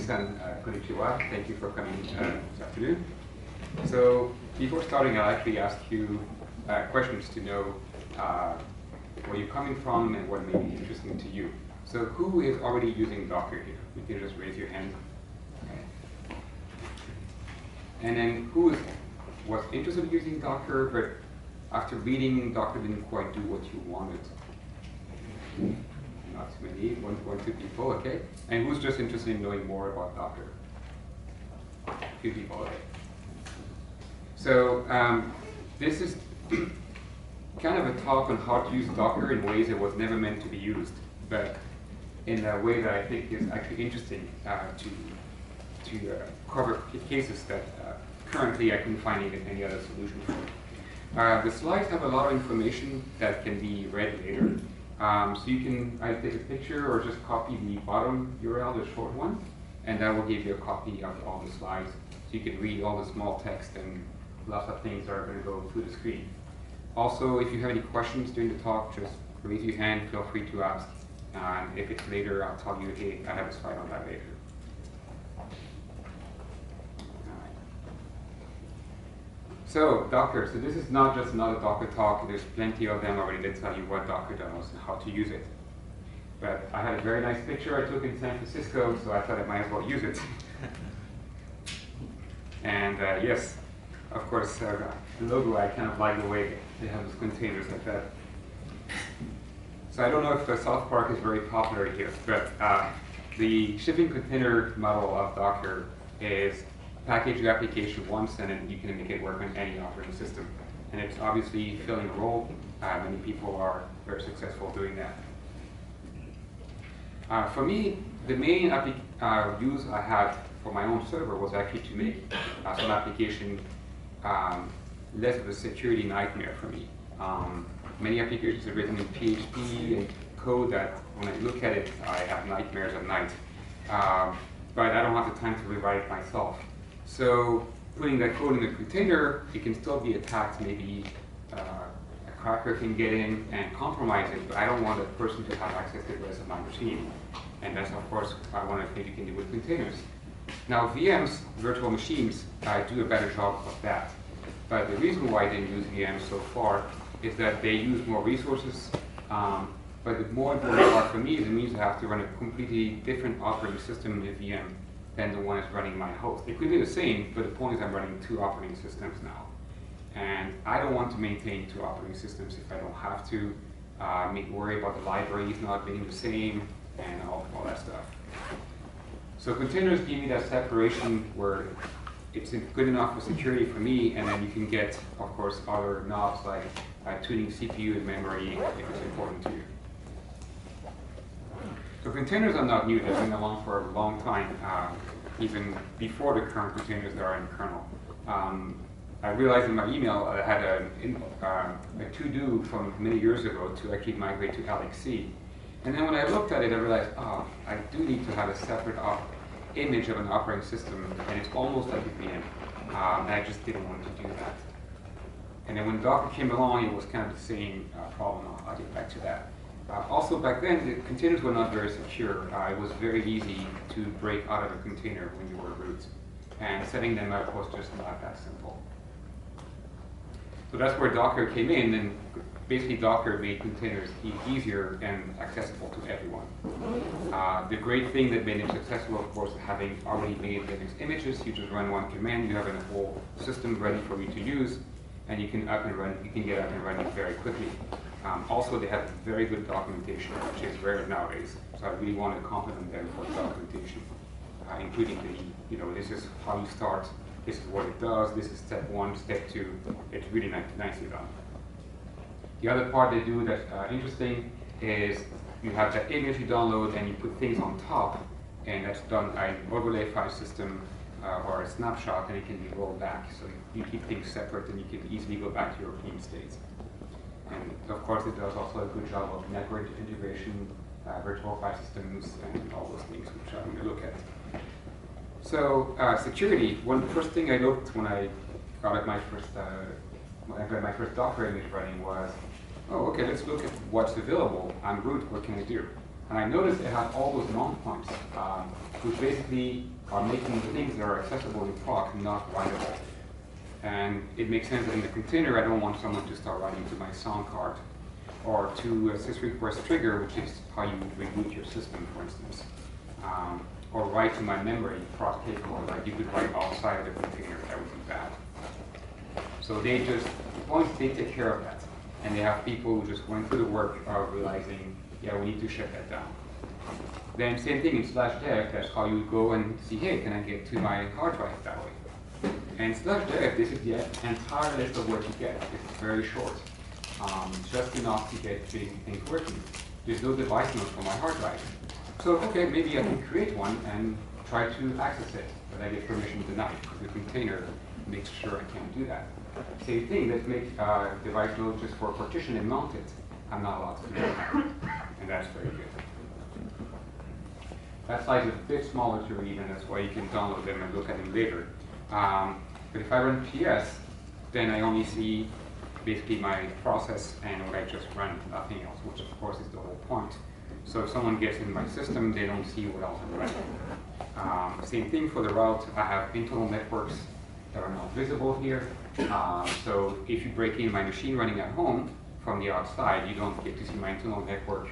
Minasan, konnichiwa. Thank you for coming this afternoon. So before starting, I'll actually ask you questions to know where you're coming from and what may be interesting to you. So who is already using Docker here? You can just raise your hand. Okay. And then who was interested in using Docker, but after reading, Docker didn't quite do what you wanted? Not too many, one or two people, okay. And who's just interested in knowing more about Docker? A few people, okay. So this is kind of a talk on how to use Docker in ways it was never meant to be used, but in a way that I think is actually interesting to cover cases that currently I couldn't find any other solution for. The slides have a lot of information that can be read later. So you can either take a picture or just copy the bottom URL, the short one, and that will give you a copy of all the slides. So you can read all the small text and lots of things are going to go through the screen. Also, if you have any questions during the talk, just raise your hand, feel free to ask. And if it's later, I'll tell you, hey, I have a slide on that later. So Docker, so this is not just another Docker talk. There's plenty of them already that tell you what Docker does and how to use it. But I had a very nice picture I took in San Francisco, so I thought I might as well use it. And yes, of course, the logo, I kind of like the way they have those containers like that. So I don't know if South Park is very popular here, but the shipping container model of Docker is package your application once, and then you can make it work on any operating system. And it's obviously filling a role. Many people are very successful doing that. For me, the main use I had for my own server was actually to make some application less of a security nightmare for me. Many applications are written in PHP and code that when I look at it, I have nightmares at night. But I don't have the time to rewrite it myself. So putting that code in a container, it can still be attacked. Maybe a cracker can get in and compromise it, but I don't want that person to have access to the rest of my machine. And that's, of course, one of the things you can do with containers. Now, VMs, virtual machines, do a better job of that. But the reason why I didn't use VMs so far is that they use more resources. But the more important part for me is it means I have to run a completely different operating system in a VM than the one that's running my host. It could be the same, but the point is I'm running two operating systems now. And I don't want to maintain two operating systems if I don't have to. Worry about the libraries not being the same and all that stuff. So containers give me that separation where it's good enough for security for me, and then you can get, of course, other knobs like tuning CPU and memory if it's important to you. So containers are not new. They've been along for a long time, even before the current containers that are in the kernel. I realized in my email I had a to-do from many years ago to actually migrate to LXC. And then when I looked at it, I realized, oh, I do need to have a separate image of an operating system, and it's almost like a VM. And I just didn't want to do that. And then when Docker came along, it was kind of the same problem. I'll get back to that. Also, back then, the containers were not very secure. It was very easy to break out of a container when you were root. And setting them up was just not that simple. So that's where Docker came in, and basically Docker made containers easier and accessible to everyone. The great thing that made it successful, of course, is having already made Linux images. You just run one command, you have a whole system ready for you to use, and you can get up and running very quickly. Also, they have very good documentation, which is rare nowadays. So I really want to compliment them for documentation, including this is how you start, this is what it does, this is step one, step two. It's really nicely done. The other part they do that's interesting is you have that image you download and you put things on top, and that's done by an overlay file system or a snapshot, and it can be rolled back. So you keep things separate and you can easily go back to your clean states. And of course, it does also a good job of network integration, virtual file systems, and all those things, which I'm going to look at. So security, the first thing I looked when I got my first Docker image running was, oh, okay, let's look at what's available on root. What can I do? And I noticed it had all those long points, which basically are making the things that are accessible in proc not writable. And it makes sense that in the container, I don't want someone to start writing to my sound card or to a sysrequest trigger, which is how you reboot your system, for instance. Or write to my memory proc capable, like you could write outside of the container, that would be bad. So they take care of that. And they have people who just went through the work of realizing, yeah, we need to shut that down. Then same thing in /dev, that's how you go and see, hey, can I get to my hard drive that way? And /dev, this is the entire list of what you get. It's very short. Just enough to get big things working. There's no device nodes for my hard drive. So, okay, maybe I can create one and try to access it, but I get permission denied because the container makes sure I can't do that. Same thing, let's make device nodes just for partition and mount it. I'm not allowed to do that. And that's very good. That size is a bit smaller to read, and that's why you can download them and look at them later. But if I run PS, then I only see basically my process and what I just run, nothing else, which of course is the whole point. So if someone gets in my system, they don't see what else I'm running. Same thing for the route. I have internal networks that are not visible here. So if you break in my machine running at home from the outside, you don't get to see my internal network.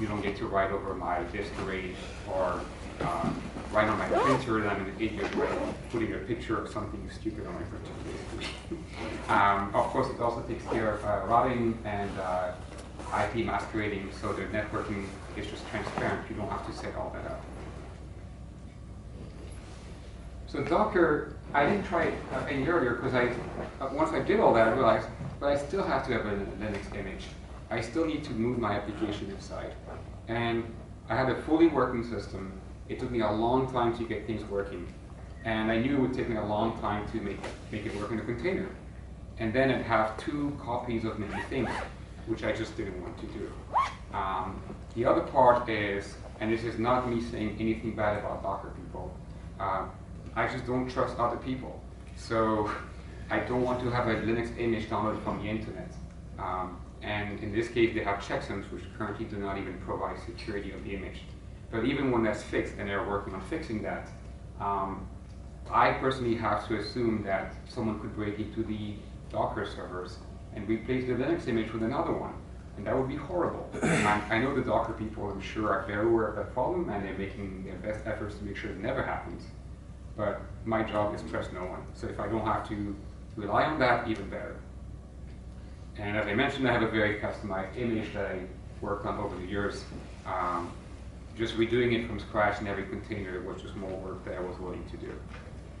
You don't get to write over my disk array or write on my printer that I'm an idiot by putting a picture of something stupid on my printer, basically. Of course, it also takes care of routing and IP masquerading, so the networking is just transparent. You don't have to set all that up. So Docker, I didn't try it any earlier because once I did all that, I realized, but I still have to have a Linux image. I still need to move my application inside. And I had a fully working system. It took me a long time to get things working. And I knew it would take me a long time to make it work in a container. And then I'd have 2 copies of many things, which I just didn't want to do. The other part is, and this is not me saying anything bad about Docker people, I just don't trust other people. So I don't want to have a Linux image downloaded from the internet. And in this case, they have checksums which currently do not even provide security of the image. But even when that's fixed, and they're working on fixing that, I personally have to assume that someone could break into the Docker servers and replace the Linux image with another one. And that would be horrible. I know the Docker people, I'm sure, are very aware of that problem, and they're making their best efforts to make sure it never happens. But my job is trust no one. So if I don't have to rely on that, even better. And as I mentioned, I have a very customized image that I worked on over the years. Just redoing it from scratch in every container was just more work that I was willing to do.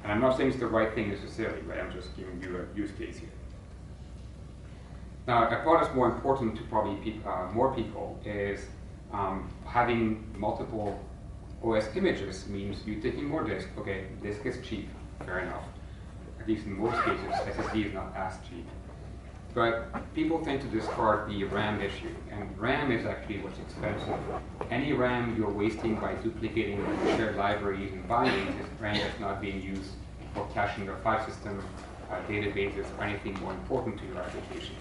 And I'm not saying it's the right thing necessarily, right? I'm just giving you a use case here. Now, a part that's more important to probably more people is having multiple OS images means you're taking more disk. Okay, disk is cheap, fair enough. At least in most cases, SSD is not as cheap. But people tend to discard the RAM issue, and RAM is actually what's expensive. Any RAM you're wasting by duplicating shared libraries and bindings is RAM that's not being used for caching your file system, databases, or anything more important to your application.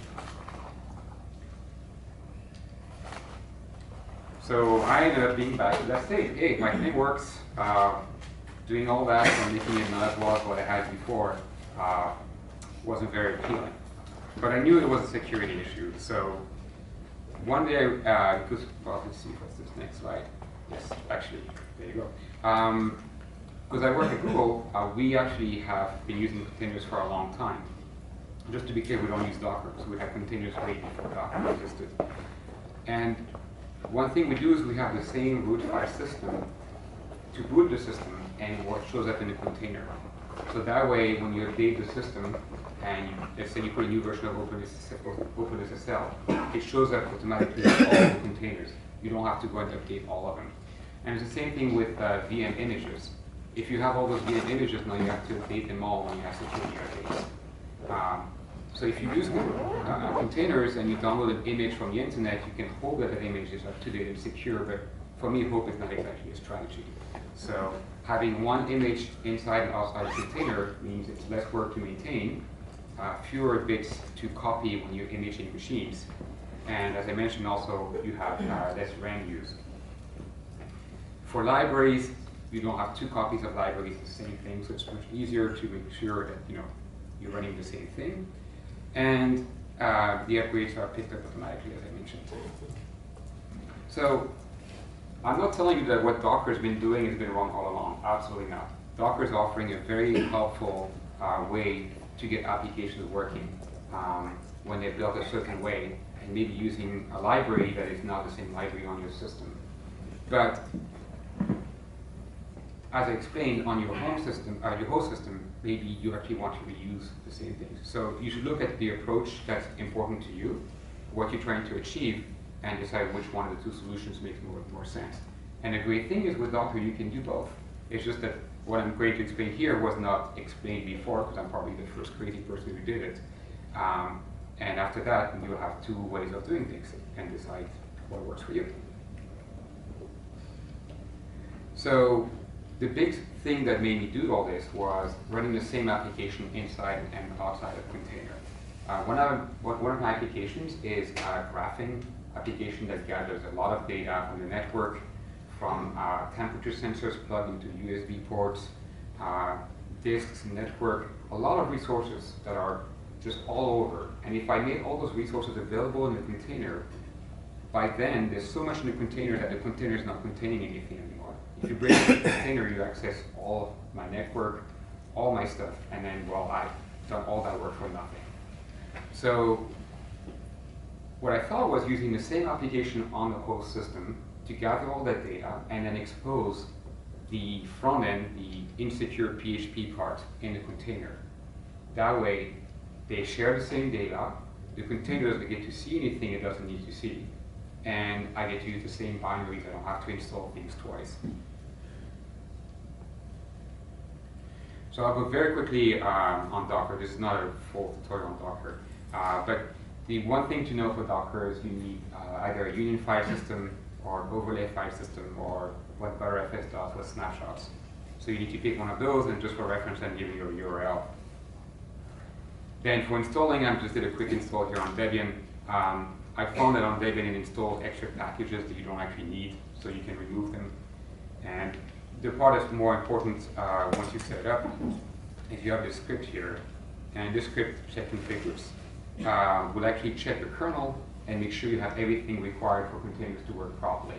So I ended up being back to that state. Hey, my thing works. Doing all that and making it not as well as what I had before wasn't very appealing. But I knew it was a security issue. So one day, because, well, let's see, what's this next slide? Yes, actually, there you go. Because I work at Google, we actually have been using containers for a long time. Just to be clear, we don't use Docker, so we have containers way before Docker existed. And one thing we do is we have the same root file system to boot the system and what shows up in the container. So that way, when you update the system, and let's say you put a new version of OpenSSL, it shows up automatically in all the containers. You don't have to go and update all of them. And it's the same thing with VM images. If you have all those VM images, now you have to update them all when you have security updates. So if you use containers and you download an image from the internet, you can hope that that image is up to date and secure, but for me, hope is not exactly a strategy. So having one image inside and outside a container means it's less work to maintain, fewer bits to copy when you're imaging machines. And as I mentioned also, you have less RAM use. For libraries, you don't have two copies of libraries, the same thing, so it's much easier to make sure that you're running the same thing. And the upgrades are picked up automatically, as I mentioned. So I'm not telling you that what Docker has been doing has been wrong all along. Absolutely not. Docker is offering a very helpful way to get applications working when they're built a certain way, and maybe using a library that is not the same library on your system. But as I explained, on your home system, your host system, maybe you actually want to reuse the same things. So you should look at the approach that's important to you, what you're trying to achieve, and decide which one of the two solutions makes more sense. And the great thing is with Docker, you can do both. It's just that what I'm going to explain here was not explained before, because I'm probably the first crazy person who did it. And after that, you'll have two ways of doing things and decide what works for you. So the big thing that made me do all this was running the same application inside and outside of container. One of my applications is a graphing application that gathers a lot of data from the network, from temperature sensors plugged into USB ports, disks, network, a lot of resources that are just all over. And if I made all those resources available in the container, by then there's so much in the container that the container is not containing anything anymore. If you break the container, you access all of my network, all my stuff, and then, well, I've done all that work for nothing. So what I thought was using the same application on the host system to gather all that data and then expose the front end, the insecure PHP part in the container. That way, they share the same data, the container doesn't get to see anything it doesn't need to see, and I get to use the same binaries. I don't have to install things twice. So I'll go very quickly on Docker. This is not a full tutorial on Docker. But the one thing to know for Docker is you need either a union file system or overlay file system, or what Btrfs does with snapshots. So you need to pick one of those, and just for reference, then give you your URL. Then for installing, I just did a quick install here on Debian. I found that on Debian it installs extra packages that you don't actually need, so you can remove them. And the part that's more important once you set it up is you have this script here, and this script check configures will actually check the kernel and make sure you have everything required for containers to work properly.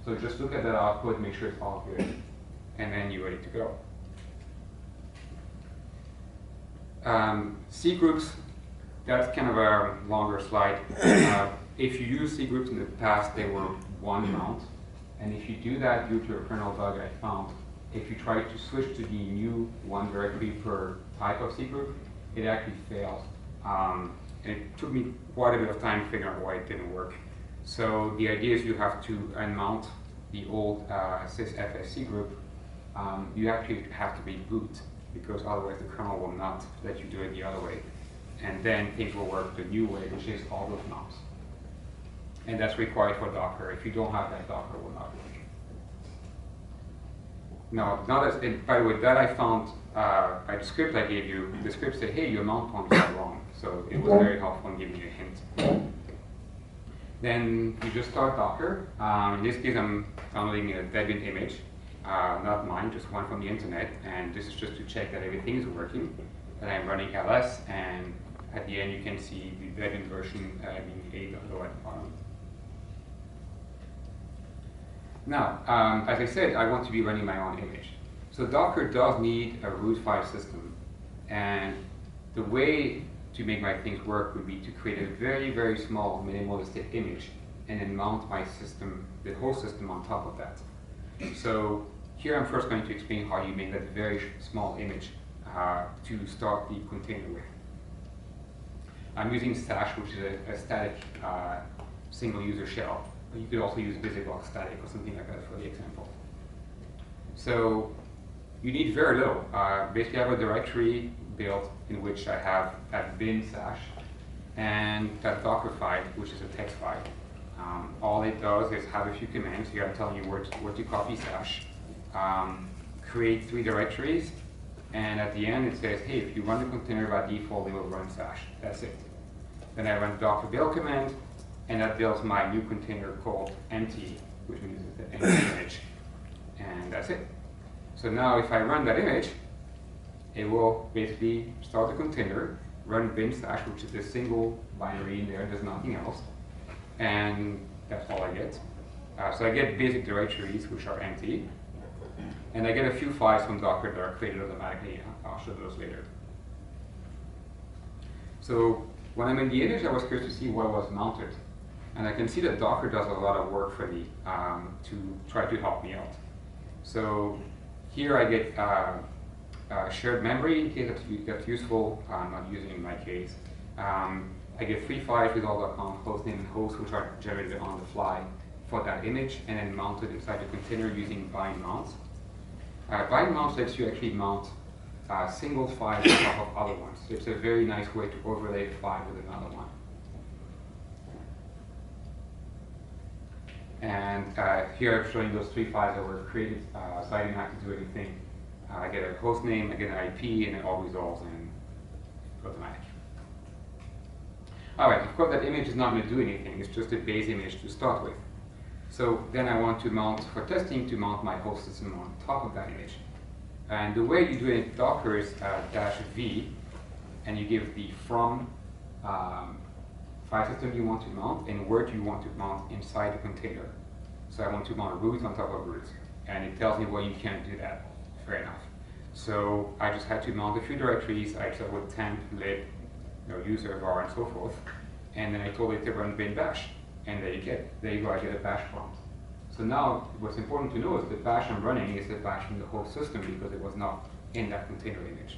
So just look at that output, make sure it's all good, and then you're ready to go. C groups, that's kind of a longer slide. If you use C groups in the past, they were one mount. And if you do that due to a kernel bug I found, if you try to switch to the new one directory per type of C group, it actually fails. And it took me quite a bit of time figuring out why it didn't work. So the idea is you have to unmount the old sysfsc group. You actually have to reboot, because otherwise the kernel will not let you do it the other way. And then things will work the new way, which is all those mounts. And that's required for Docker. If you don't have that, Docker will not work. Now, by the way, that I found by the script I gave you. The script said, hey, your mount point is wrong. So it was very helpful in giving you a hint. Then you just start Docker. In this case, I'm downloading a Debian image, not mine, just one from the internet. And this is just to check that everything is working. And I'm running ls, and at the end you can see the Debian version being 8.0 at the bottom. Now, as I said, I want to be running my own image. So Docker does need a root file system. And the way to make my things work would be to create a very, very small minimalistic image and then mount my system, the whole system on top of that. So here I'm first going to explain how you make that very small image to start the container with. I'm using Stash, which is a static single user shell. You could also use BusyBox static or something like that for the example. So you need very little. Basically, I have a directory built in which I have that bin stash and that Docker file, which is a text file. All it does is have a few commands. Here I'm telling you where to copy stash, create 3 directories, and at the end it says, hey, if you run the container by default, it will run stash. That's it. Then I run docker build command, and that builds my new container called empty, which means it's an empty image. and that's it. So now if I run that image, it will basically start the container, run bin slash, which is the single binary in there, there's nothing else, and that's all I get. So I get basic directories, which are empty, and I get a few files from Docker that are created automatically. I'll show those later. So when I'm in the image, I was curious to see what was mounted. And I can see that Docker does a lot of work for me to try to help me out. So here I get shared memory in case that's useful. I'm not using it in my case. I get free files with all.conf, hostname and host, which are generated on the fly for that image, and then mounted inside the container using bind mounts. Bind mounts lets you actually mount single files on top of other ones. So it's a very nice way to overlay a file with another one. And here I'm showing those 3 files that were created, so I didn't have to do anything. I get a host name, I get an IP, and it all resolves in automatic. All right, of course that image is not going to do anything. It's just a base image to start with. So then I want to mount, for testing, to mount my host system on top of that image. And the way you do it in Docker is -v, and you give the from file system you want to mount and where do you want to mount inside the container. So I want to mount root on top of root, and it tells me, well, you can't do that. Fair enough. So I just had to mount a few directories. I started with temp, lib, user, var, and so forth, and then I told it to run bin bash, and there you go, I get a bash prompt. So now what's important to know is the bash I'm running is the bash from the whole system because it was not in that container image.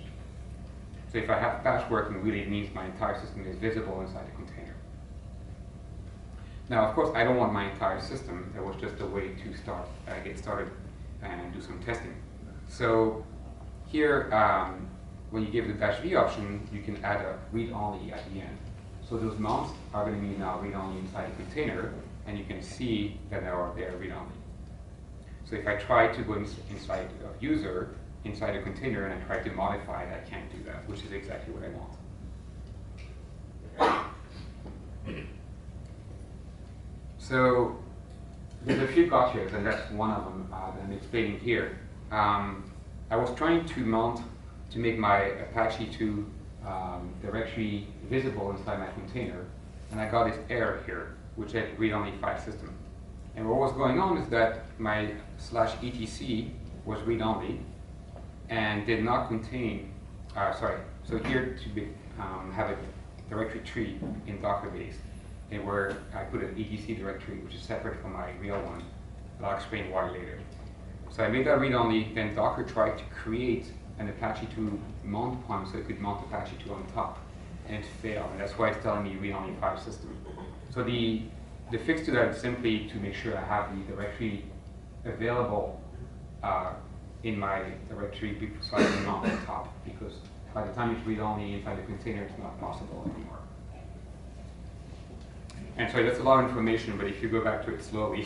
So if I have bash working, really it means my entire system is visible inside the container. Now, of course, I don't want my entire system. That was just a way to get started and do some testing. So here, when you give the -v option, you can add a read-only at the end. So those mounts are going to be now read-only inside the container, and you can see that they're read-only. So if I try to go inside of user, inside a container, and I try to modify it, I can't do that, which is exactly what I want. So there's a few gotchas, and that's one of them that I'm explaining here. I was trying to make my Apache 2 directory visible inside my container, and I got this error here, which had read-only file system. And what was going on is that my /etc was read-only and did not contain, so here to have a directory tree in Docker base, and where I put an etc directory, which is separate from my real one, but I'll explain why later. So I made that read-only, then Docker tried to create an Apache 2 mount point so it could mount Apache 2 on top, and it failed, and that's why it's telling me read-only file system. So the fix to that is simply to make sure I have the directory available in my directory so I can mount on top, because by the time it's read-only inside the container, it's not possible anymore. And so that's a lot of information, but if you go back to it slowly,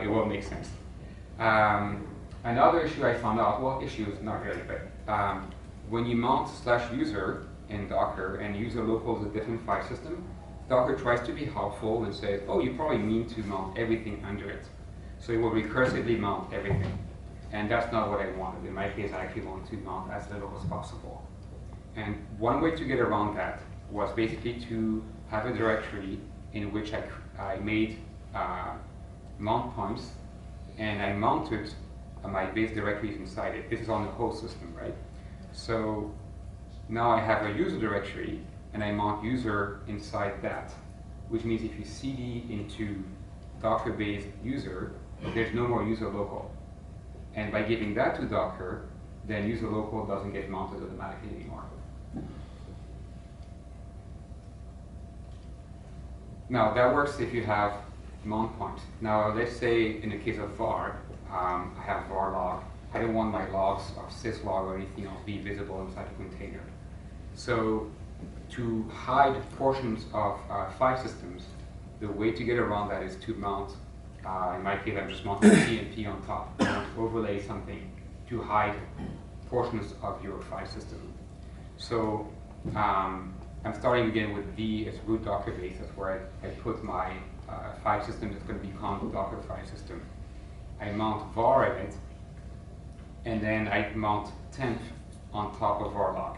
it will make sense. Another issue I found out, well, issues, not really, but when you mount /user in Docker and user local is a different file system, Docker tries to be helpful and says, oh, you probably mean to mount everything under it. So it will recursively mount everything. And that's not what I wanted. In my case, I actually want to mount as little as possible. And one way to get around that was basically to have a directory in which I made mount points, and I mounted my base directories inside it. This is on the host system, right? So now I have a user directory, and I mount user inside that, which means if you cd into Docker base user, there's no more user local. And by giving that to Docker, then user local doesn't get mounted automatically anymore. Now that works if you have mount points. Now let's say in the case of var, I have var log. I don't want my logs of syslog or anything else be visible inside the container. So to hide portions of file systems, the way to get around that is to mount, in my case I'm just mounting CMP on top. I want to overlay something to hide portions of your file system. So I'm starting again with V as root Docker base. That's where I put my file system that's going to become the Docker file system. I mount var in it, and then I mount temp on top of var log.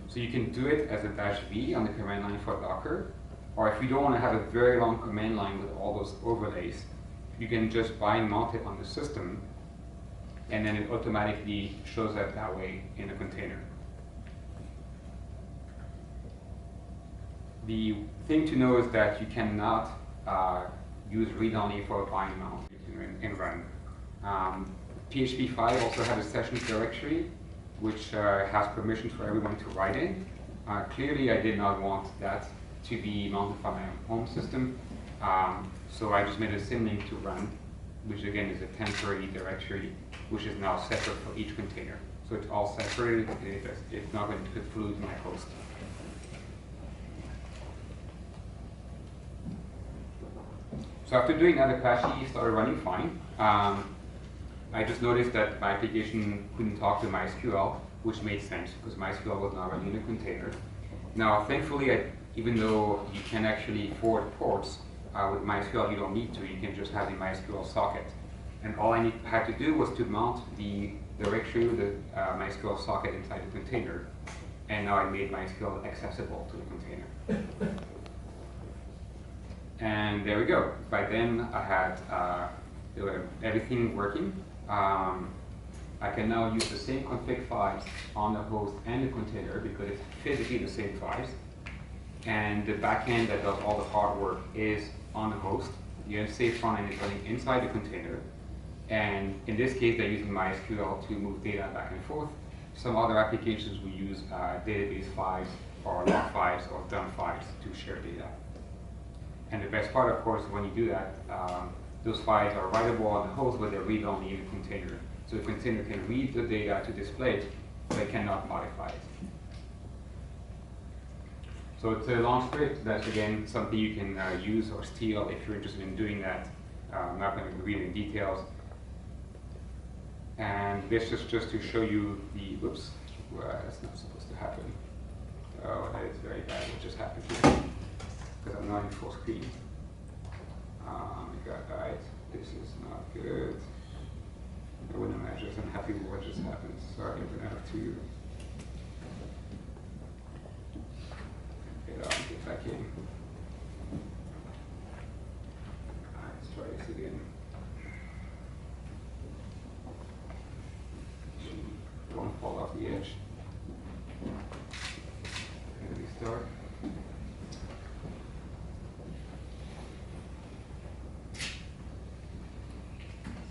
So you can do it as a -v on the command line for Docker, or if you don't want to have a very long command line with all those overlays, you can just bind mount it on the system, and then it automatically shows up that way in a container. The thing to know is that you cannot use read-only for a bind mount in run. PHP 5 also has a sessions directory, which has permission for everyone to write in. Clearly, I did not want that to be mounted on my home system, so I just made a symlink to run, which again is a temporary directory, which is now separate for each container. So it's all separated, and it's not going to fit through to my host. So after doing that, Apache started running fine. I just noticed that my application couldn't talk to MySQL, which made sense because MySQL was not running in a container. Now, thankfully, even though you can actually forward ports with MySQL, you don't need to. You can just have the MySQL socket. And all I had to do was to mount the directory with the MySQL socket inside the container. And now I made MySQL accessible to the container. And there we go. By then, I had everything working. I can now use the same config files on the host and the container because it's physically the same files. And the backend that does all the hard work is on the host. The unsafe frontend is running inside the container. And in this case, they're using MySQL to move data back and forth. Some other applications will use database files or log files or dump files to share data. And the best part, of course, when you do that, those files are writable on the host, but they're read-only in the container. So the container can read the data to display it, but it cannot modify it. So it's a long script. That's, again, something you can use or steal if you're interested in doing that. I'm not going to read in details. And this is just to show you the, whoops, that's not supposed to happen. Oh, that is very bad what just happened here. Because I'm not in full screen. My God, guys, this is not good. I wouldn't imagine I'm happy with what just happened. Sorry, I'm gonna have to get back in. Let's try this again. Don't fall off the edge. And restart.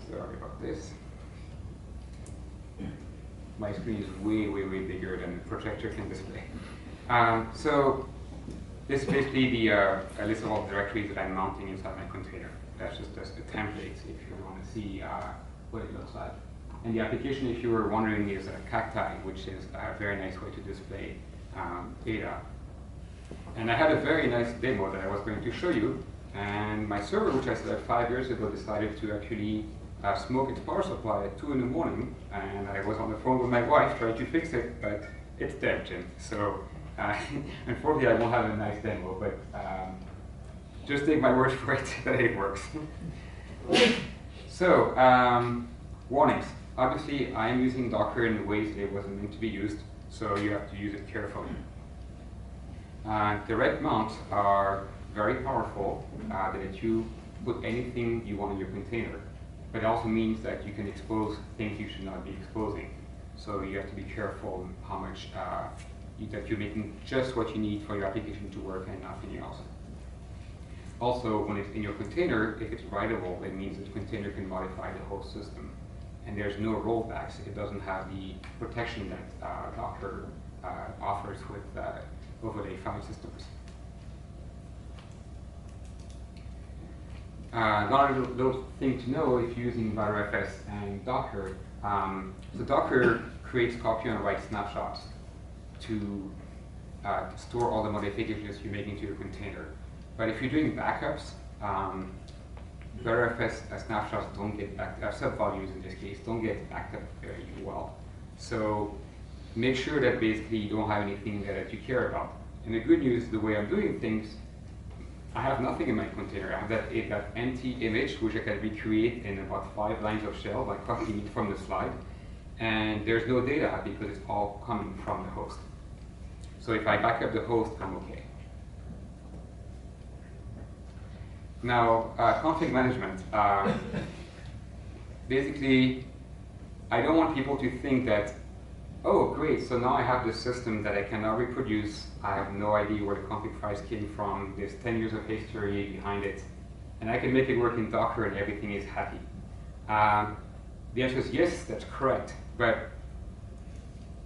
Sorry about this. My screen is way, way, way bigger than the projector can display. So this is basically the a list of all the directories that I'm mounting inside my container. That's just a template if you want to see what it looks like. And the application, if you were wondering, is Cacti, which is a very nice way to display data. And I had a very nice demo that I was going to show you. And my server, which I set up 5 years ago, decided to actually smoke its power supply at 2 in the morning, and I was on the phone with my wife trying to fix it, but it's dead, Jim. So unfortunately, I won't have a nice demo, but just take my word for it that it works. So warnings. Obviously, I am using Docker in the ways that it wasn't meant to be used, so you have to use it carefully. Direct mounts are very powerful, that if you put anything you want in your container. But it also means that you can expose things you should not be exposing. So you have to be careful how much that you're making just what you need for your application to work and nothing else. Also, when it's in your container, if it's writable, it means that the container can modify the whole system. And there's no rollbacks. It doesn't have the protection that Docker offers with overlay file systems. Another little thing to know if you're using ButterFS and Docker, so Docker creates copy and write snapshots to store all the modifications you're making to your container. But if you're doing backups, ButterFS snapshots don't get backed up, subvolumes in this case, don't get backed up very well. So make sure that basically you don't have anything that you care about. And the good news, the way I'm doing things, I have nothing in my container. I have that empty image, which I can recreate in about 5 lines of shell by copying it from the slide. And there's no data because it's all coming from the host. So if I back up the host, I'm okay. Now, config management. Basically, I don't want people to think that, oh, great, so now I have this system that I cannot reproduce. I have no idea where the config files came from. There's 10 years of history behind it. And I can make it work in Docker and everything is happy. The answer is yes, that's correct. But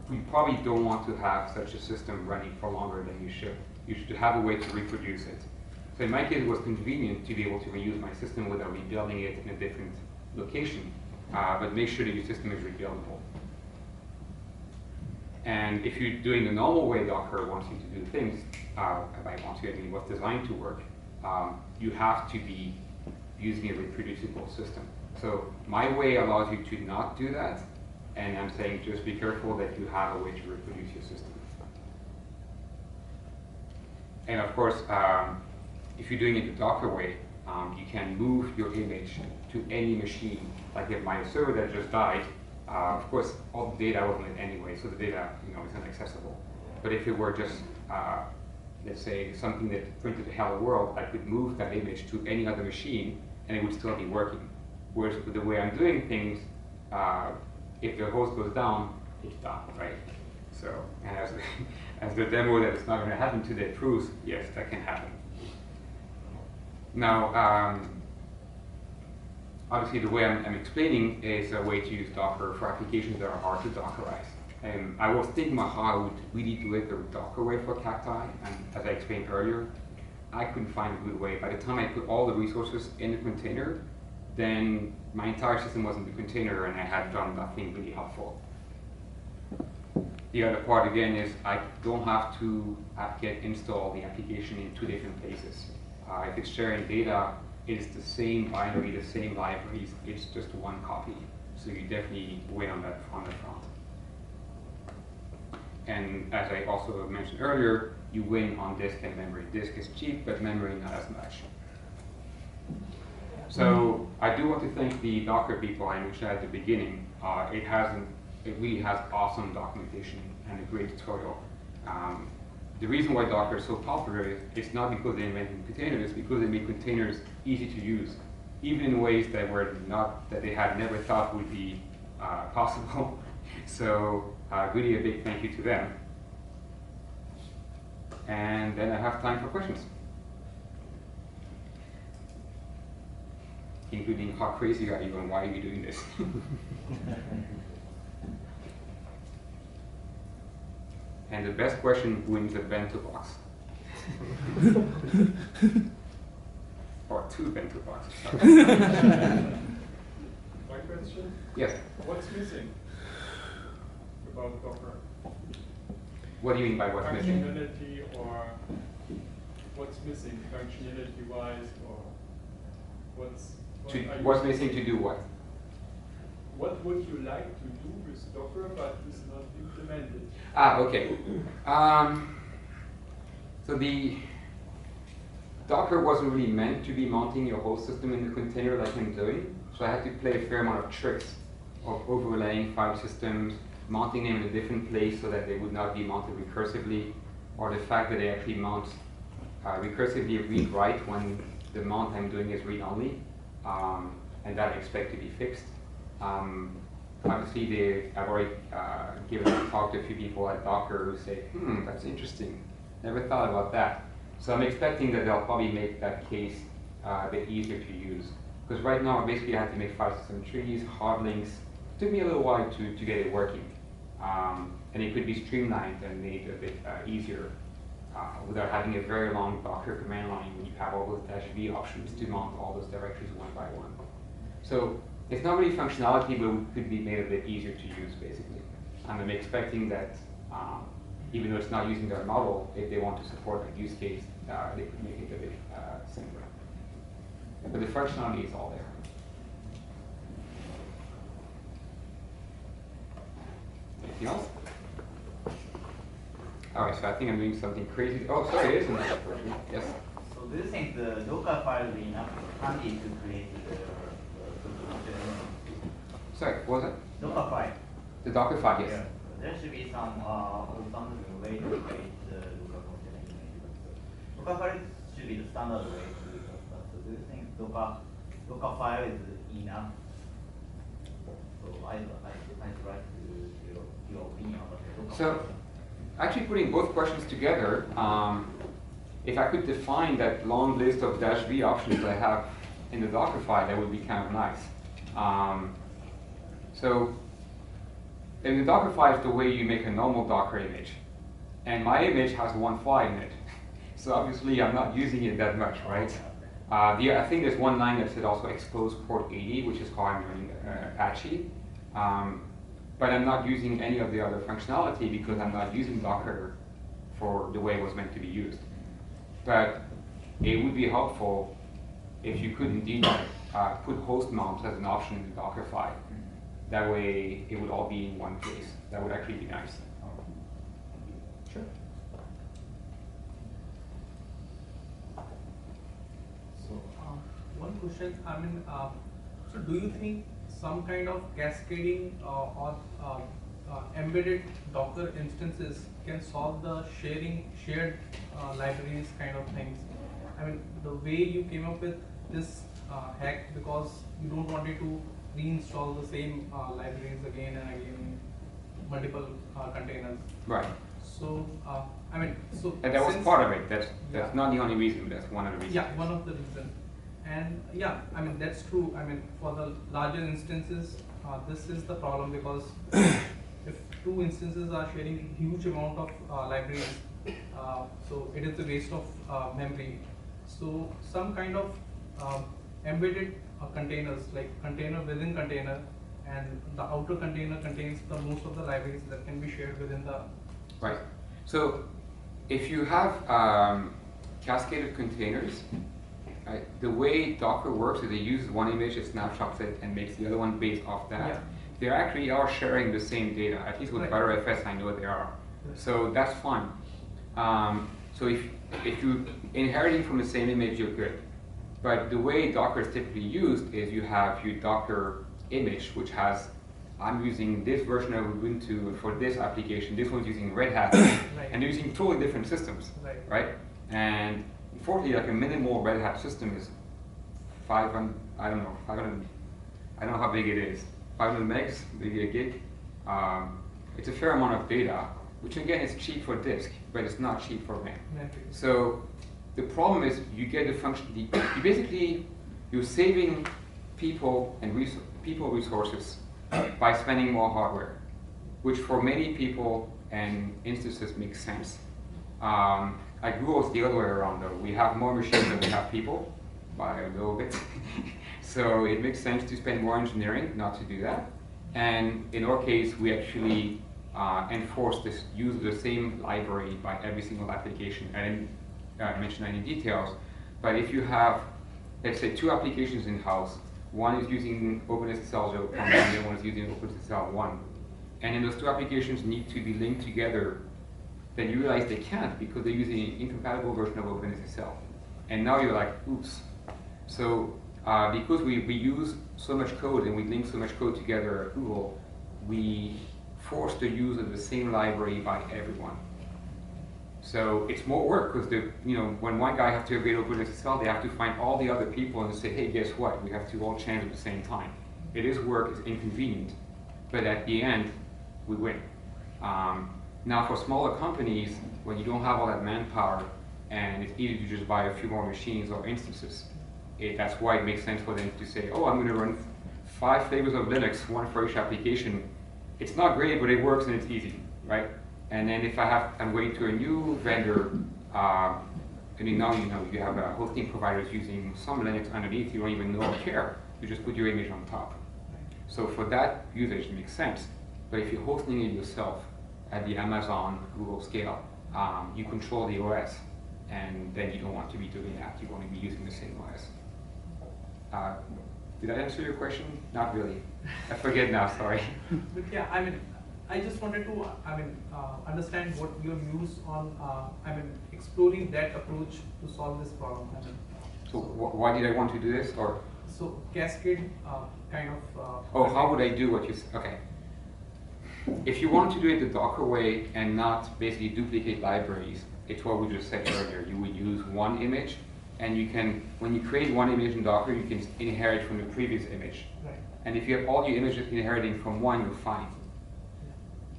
we probably don't want to have such a system running for longer than you should. You should have a way to reproduce it. So in my case, it was convenient to be able to reuse my system without rebuilding it in a different location. But make sure that your system is rebuildable. And if you're doing the normal way Docker wants you to do things, by wants you, I mean, what's designed to work, you have to be using a reproducible system. So my way allows you to not do that, and I'm saying just be careful that you have a way to reproduce your system. And of course, if you're doing it the Docker way, you can move your image to any machine. Like if my server that just died, of course, all the data was on it anyway, so the data, is inaccessible. But if it were just, let's say, something that printed the hello world, I could move that image to any other machine, and it would still be working. Whereas with the way I'm doing things, if the host goes down, it's done, right? So, and as the demo that it's not going to happen today proves, yes, that can happen. Now, obviously, the way I'm explaining is a way to use Docker for applications that are hard to Dockerize. And I was thinking about how I would really do it the Docker way for Cacti, and as I explained earlier, I couldn't find a good way. By the time I put all the resources in the container, then my entire system was in the container, and I had done nothing really helpful. The other part, again, is I don't have to apt-get install the application in 2 different places. If it's sharing data, it's the same binary, the same libraries, it's just one copy. So you definitely win on that on the front. And as I also mentioned earlier, you win on disk and memory. Disk is cheap, but memory not as much. So I do want to thank the Docker people I mentioned at the beginning. It really has awesome documentation and a great tutorial. The reason why Docker is so popular is it's not because they invented containers, it's because they make containers easy to use, even in ways that they had never thought would be possible. So really a big thank you to them. And then I have time for questions, including how crazy are you and why are you doing this? And the best question wins a bento box. Or 2 bento boxes. My question? Yes. What's missing about Docker? What do you mean by what's missing? Functionality, or what's missing functionality-wise, or what's missing to do what? What would you like to do with Docker but is not implemented? Okay. So the Docker wasn't really meant to be mounting your whole system in the container like I'm doing. So I had to play a fair amount of tricks of overlaying file systems, mounting them in a different place so that they would not be mounted recursively, or the fact that they actually mount recursively read-write when the mount I'm doing is read-only, and that I expect to be fixed. Obviously, I've already given a talk to a few people at Docker who say, that's interesting. Never thought about that. So I'm expecting that they'll probably make that case a bit easier to use. Because right now, basically, I had to make file system trees, hard links. It took me a little while to get it working. And it could be streamlined and made a bit easier without having a very long Docker command line when you have all those -v options to mount all those directories one by one. So it's not really functionality, but it could be made a bit easier to use, basically. And I'm expecting that, even though it's not using their model, if they want to support a use case, they could make it a bit simpler. But the functionality is all there. Anything else? All right, so I think I'm doing something crazy. Oh, sorry, it is another version. Yes? So So do you think the Docker file is enough handy to create the container? Sorry, what was it? Docker file. The Docker file, yes. Yeah. There should be some alternative way to create the Docker container image. Docker file should be the standard way to do that. So do you think Docker file is enough? So I'd like to your opinion about the Docker So, file. actually putting both questions together, if I could define that long list of -v options I have in the Docker file, that would be kind of nice. So, in the Docker file is the way you make a normal Docker image. And my image has one file in it. So obviously I'm not using it that much, right? I think there's one line that said also expose port 80, which is how I'm running Apache. But I'm not using any of the other functionality because I'm not using Docker for the way it was meant to be used. But it would be helpful if you could indeed put host mounts as an option in the Docker file. That way it would all be in one place. That would actually be nice. Sure. So one question, I mean, so do you think some kind of cascading or embedded Docker instances can solve the shared libraries kind of things? I mean, the way you came up with this hack, because you don't want it to reinstall the same libraries again and again in multiple containers. Right. So, I mean, so And that was part of it. That's Yeah. not the only reason, but that's one of the reasons. Yeah, one of the reasons. And yeah, I mean, that's true. I mean, for the larger instances, this is the problem, because if two instances are sharing huge amount of libraries, so it is a waste of memory. So some kind of embedded containers, like container within container, and the outer container contains the most of the libraries that can be shared within the. Right. So if you have cascaded containers, the way Docker works is it uses one image, it snapshots it, and makes the other one based off that. Yeah. They actually are sharing the same data. At least with Right. ButterFS, I know they are. So that's fine. So if you're inheriting from the same image, you're good. But the way Docker is typically used is you have your Docker image, which has, I'm using this version of Ubuntu for this application, this one's using Red Hat, and they're using totally different systems, right? And unfortunately, like a minimal Red Hat system is 500, I don't know how big it is, 500 megs, maybe a gig. It's a fair amount of data, which again is cheap for disk, but it's not cheap for RAM. So the problem is you get the function, you're saving people and resources by spending more hardware, which for many people and instances makes sense. At Google, it's the other way around though. We have more machines than we have people, by a little bit. So it makes sense to spend more engineering not to do that. And in our case, we actually enforce this use of the same library by every single application. I didn't mention any details, but if you have, let's say, two applications in-house, one is using OpenSSL 0.1 and the other one is using OpenSSL 1, and then those two applications need to be linked together, then you realize they can't because they're using an incompatible version of OpenSSL. And now you're like, oops. So because we use so much code and we link so much code together at Google, we force the use of the same library by everyone. So it's more work because when one guy has to upgrade OpenSSL, they have to find all the other people and say, hey, guess what? We have to all change at the same time. It is work, it's inconvenient, but at the end, we win. Now for smaller companies, when you don't have all that manpower and it's easy to just buy a few more machines or instances, that's why it makes sense for them to say, oh, I'm going to run 5 flavors of Linux, one for each application. It's not great, but it works and it's easy, right? And then if I'm going to a new vendor, and now you have hosting providers using some Linux underneath, you don't even know or care. You just put your image on top. So for that usage, it makes sense. But if you're hosting it yourself at the Amazon, Google scale, you control the OS, and then you don't want to be doing that. You want to be using the same OS. Did I answer your question? Not really. I forget now, sorry. But yeah, I mean, I just wanted to, understand what your views on, exploring that approach to solve this problem. So why did I want to do this, or? So cascade kind of. Oh, how would I do what you okay. If you want to do it the Docker way and not basically duplicate libraries, it's what we just said earlier. You would use one image, and you can, when you create one image in Docker, you can inherit from the previous image. Right. And if you have all your images inheriting from one, you're fine.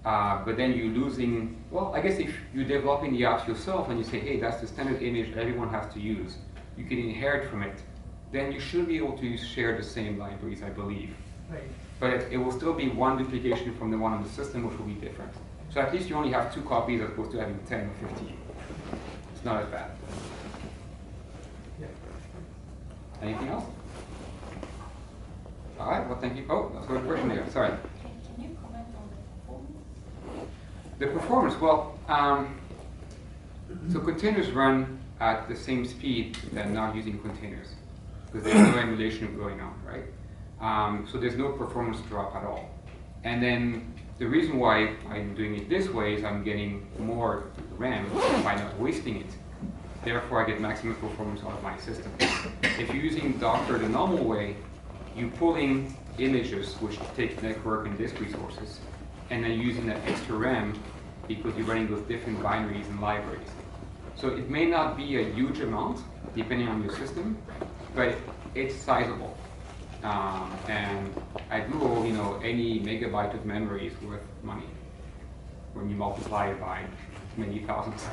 But then you're losing, well, I guess if you're developing the apps yourself and you say, hey, that's the standard image everyone has to use, you can inherit from it, then you should be able to share the same libraries, I believe. Right. But it will still be one duplication from the one on the system, which will be different. So at least you only have 2 copies as opposed to having 10 or 15. It's not as bad. Yeah. Anything else? All right, well, thank you. Oh, that's a good question there. Sorry. Can you comment on the performance? The performance, well, so containers run at the same speed than not using containers, because there's no emulation going on, right? So there's no performance drop at all. And then the reason why I'm doing it this way is I'm getting more RAM by not wasting it. Therefore, I get maximum performance out of my system. If you're using Docker the normal way, you pull in images which take network and disk resources, and then using that extra RAM because you're running those different binaries and libraries. So it may not be a huge amount, depending on your system, but it's sizable. And I do owe, any megabyte of memory is worth money when you multiply it by many thousands.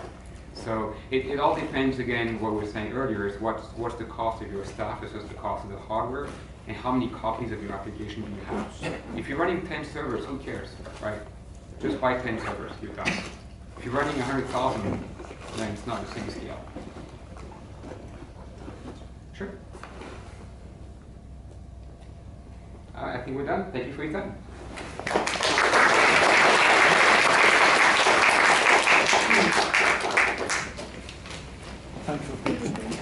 So it all depends, again, what we were saying earlier, is what's the cost of your stuff versus the cost of the hardware, and how many copies of your application do you have. If you're running 10 servers, who cares, right? Just buy 10 servers, you're done. If you're running 100,000, then it's not the same scale. Sure. I think we're done. Thank you for your time. Thank you.